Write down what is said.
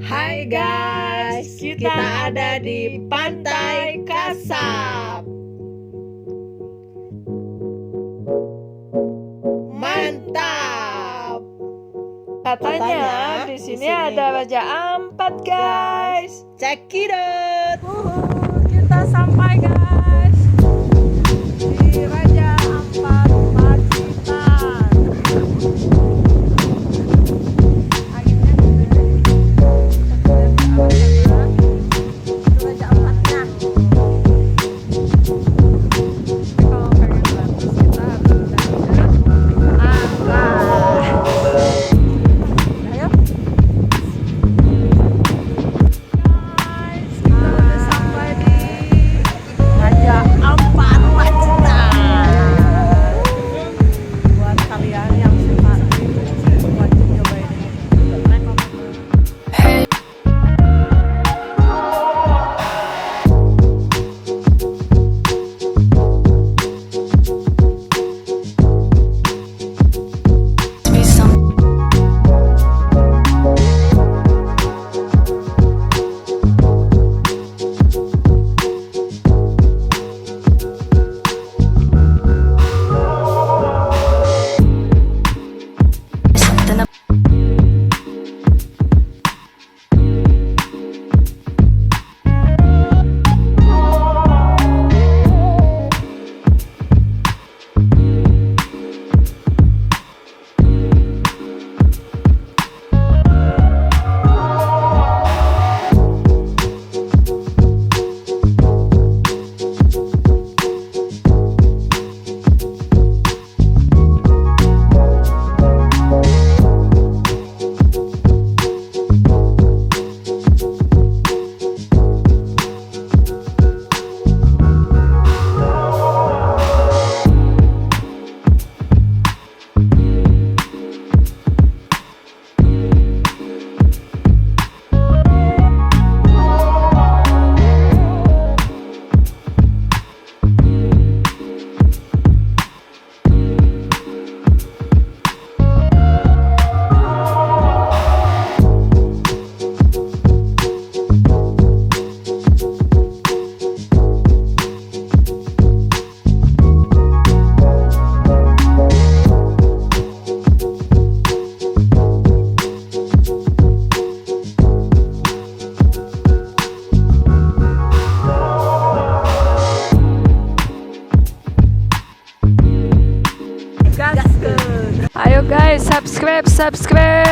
Hai guys, kita ada di Pantai Kasap. Mantap. Katanya di sini ada Raja Ampat, guys. Check it out. Kita sampai, guys, di Raja Ampat Pacitan. Anginnya gede. Itu Raja Ampatnya. Kalau pengen bagus kita harus datang ke Ampat. Ayo. Guys, kita udah sampai di Raja Ampat Pacitan. Buat kalian yang suka wajib nyobain ini. Gasskeun. Ayo guys, subscribe.